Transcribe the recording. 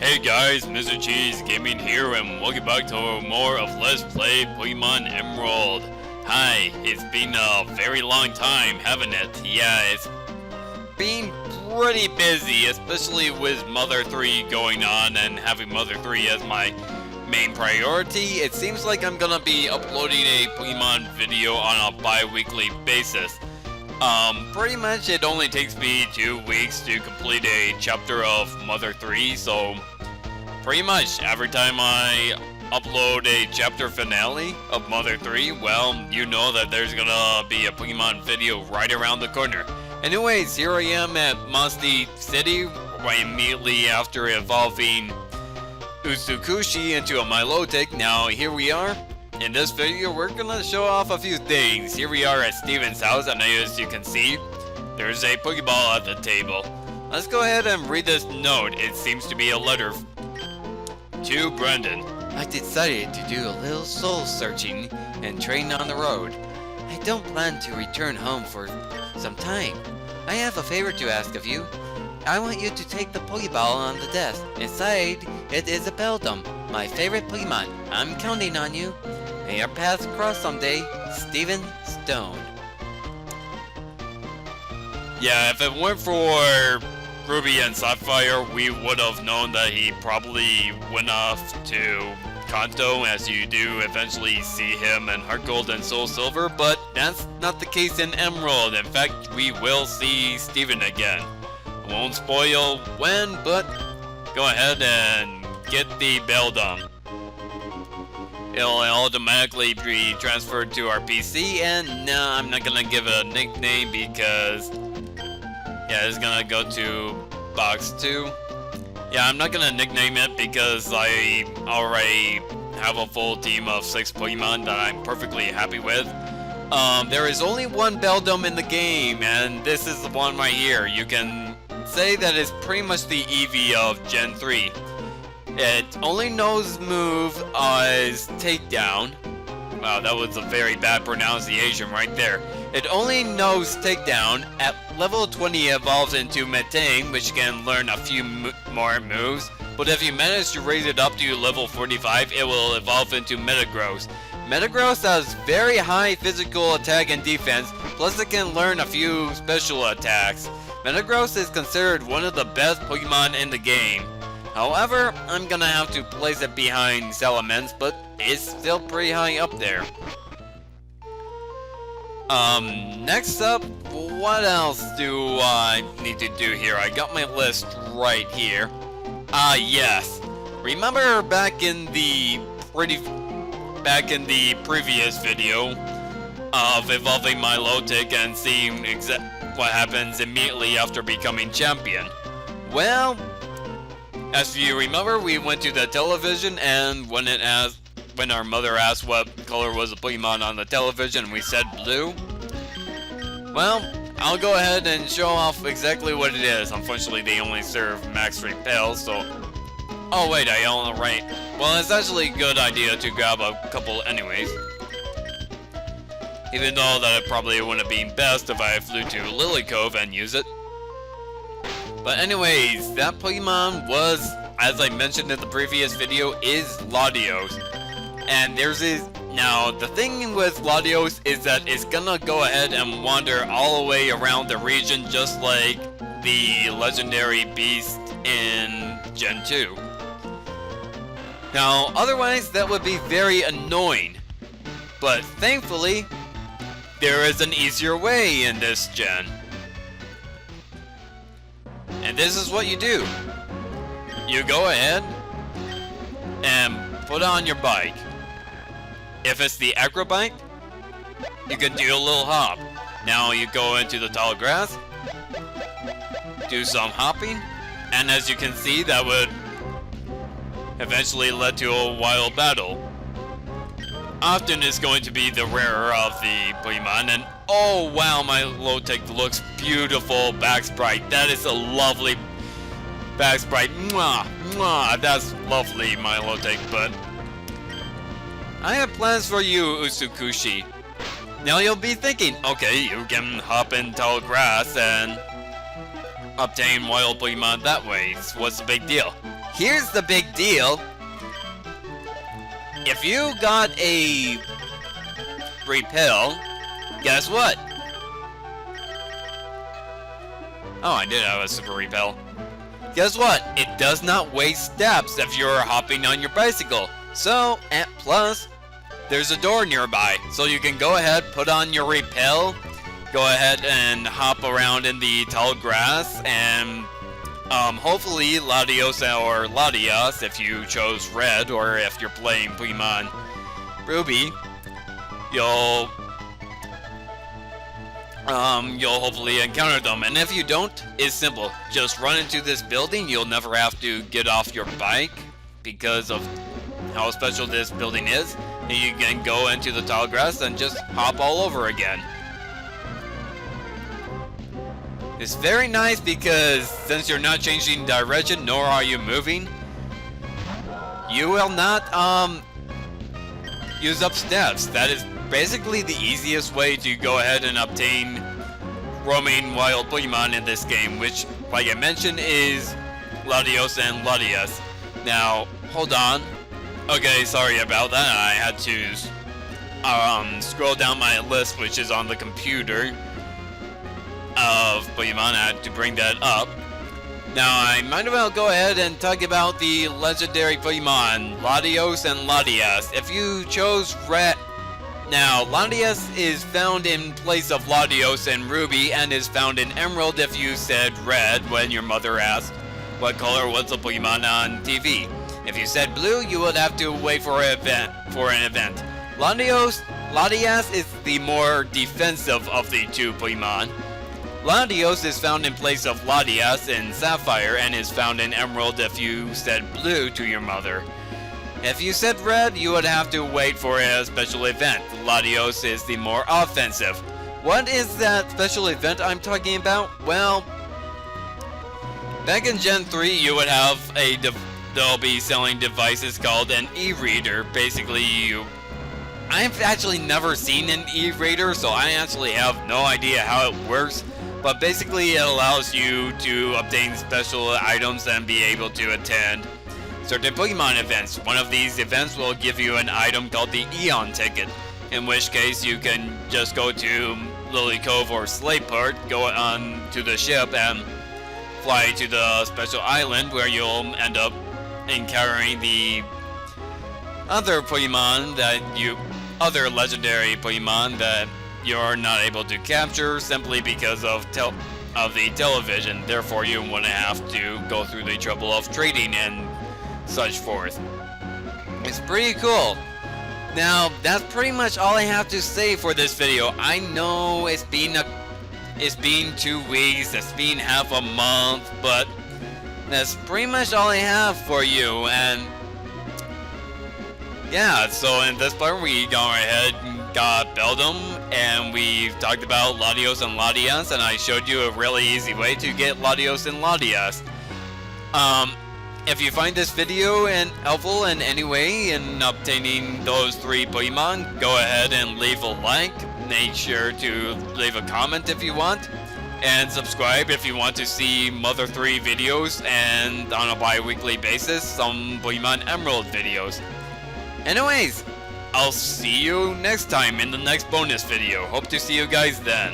Hey guys, Mr. Cheese Gaming here, and welcome back to more of Let's Play Pokémon Emerald. Hi, it's been a very long time, haven't it? Yeah, it's been pretty busy, especially with Mother 3 going on and having Mother 3 as my main priority. It seems like I'm gonna be uploading a Pokémon video on a bi-weekly basis. Pretty much it only takes me 2 weeks to complete a chapter of Mother 3, so pretty much every time I upload a chapter finale of Mother 3, well, you know that there's gonna be a Pokemon video right around the corner. Anyways, here I am at Musty City, right immediately after evolving Utsukushi into a Milotic. Now, here we are. In this video, we're gonna show off a few things. Here we are at Steven's house, and as you can see, there's a Pokeball at the table. Let's go ahead and read this note. It seems to be a letter to Brendan. I decided to do a little soul searching and train on the road. I don't plan to return home for some time. I have a favor to ask of you. I want you to take the Pokeball on the desk. Inside, it is a Beldum, my favorite Pokemon. I'm counting on you. May our paths cross someday, Steven Stone. Yeah, if it weren't for Ruby and Sapphire, we would have known that he probably went off to Kanto, as you do eventually see him in Heart Gold and Soul Silver, but that's not the case in Emerald. In fact, we will see Steven again. I won't spoil when, but go ahead and get the Beldum. It'll automatically be transferred to our PC, and no, I'm not gonna give it a nickname because, yeah, it's gonna go to Box 2. Yeah, I'm not gonna nickname it because I already have a full team of 6 Pokemon that I'm perfectly happy with. There is only one Beldum in the game, and this is the one right here. You can say that it's pretty much the Eevee of Gen 3. It only knows move is Takedown. Wow, that was a very bad pronunciation right there. It only knows Takedown. At level 20 it evolves into Metang, which can learn a few more moves. But if you manage to raise it up to level 45, it will evolve into Metagross. Metagross has very high physical attack and defense, plus it can learn a few special attacks. Metagross is considered one of the best Pokemon in the game. However, I'm gonna have to place it behind Salamence, but it's still pretty high up there. Next up, what else do I need to do here? I got my list right here. Yes. Remember back in the previous video of evolving Milotic and seeing what happens immediately after becoming champion? Well, as you remember, we went to the television, and when our mother asked what color was the Pokemon on the television, we said blue. Well, I'll go ahead and show off exactly what it is. Unfortunately, they only serve max repel, so... Oh wait, I own it right. Well, it's actually a good idea to grab a couple anyways. Even though that it probably wouldn't have been best if I flew to Lily Cove and use it. But anyways, that Pokemon was, as I mentioned in the previous video, is Latios. And now the thing with Latios is that it's gonna go ahead and wander all the way around the region just like the legendary beast in Gen 2. Now, otherwise that would be very annoying. But thankfully, there is an easier way in this gen. And this is what you do. You go ahead and put on your bike. If it's the acrobike, you can do a little hop. Now you go into the tall grass, do some hopping, and as you can see, that would eventually lead to a wild battle. Often it's going to be the rarer of the Pokemon, and oh wow, my Milotic looks beautiful back sprite. That is a lovely back sprite. Mwah, mwah, that's lovely, my Milotic, but I have plans for you, Utsukushi. Now you'll be thinking, okay, you can hop in tall grass and obtain wild Pokemon that way. So what's the big deal? here's the big deal. If you got a repel, guess what? Oh, I did have a super repel. Guess what? It does not waste steps if you're hopping on your bicycle. So, and plus, there's a door nearby, so you can go ahead, put on your repel, go ahead and hop around in the tall grass, and hopefully Latios or Latias, if you chose red, or if you're playing Pokemon Ruby, you'll hopefully encounter them. And if you don't, it's simple. Just run into this building. You'll never have to get off your bike because of how special this building is. And you can go into the tall grass and just hop all over again. It's very nice because since you're not changing direction, nor are you moving, you will not use up steps. That is basically the easiest way to go ahead and obtain roaming wild Pokemon in this game, which, like I mentioned, is Latios and Latias. Now, hold on. Okay, sorry about that. I had to scroll down my list, which is on the computer, of Pokemon. I had to bring that up. Now, I might as well go ahead and talk about the legendary Pokemon, Latios and Latias. If you chose red... Now, Latias is found in place of Latios in Ruby, and is found in Emerald if you said red when your mother asked what color was the Pokemon on TV. If you said blue, you would have to wait for an event. Latias is the more defensive of the two Pokemon. Latios is found in place of Latias in Sapphire, and is found in Emerald if you said blue to your mother. If you said red, you would have to wait for a special event. Latios is the more offensive. What is that special event I'm talking about? Well, back in Gen 3, you would have they'll be selling devices called an e-reader. Basically, I've actually never seen an e-reader, so I actually have no idea how it works. But basically, it allows you to obtain special items and be able to attend certain Pokemon events. One of these events will give you an item called the Eon Ticket, in which case you can just go to Lily Cove or Slateport, go on to the ship, and fly to the special island where you'll end up encountering the other Pokemon other legendary Pokemon that you're not able to capture simply because of the television. Therefore, you wouldn't have to go through the trouble of trading and such forth. It's pretty cool. Now, that's pretty much all I have to say for this video. I know it's been 2 weeks, it's been half a month, but that's pretty much all I have for you. And yeah, so in this part we gone ahead and got Beldum, and we talked about Latios and Latias, and I showed you a really easy way to get Latios and Latias. If you find this video helpful in any way in obtaining those 3 Pokemon, go ahead and leave a like. Make sure to leave a comment if you want, and subscribe if you want to see Mother 3 videos, and on a bi-weekly basis, some Pokemon Emerald videos. Anyways, I'll see you next time in the next bonus video. Hope to see you guys then.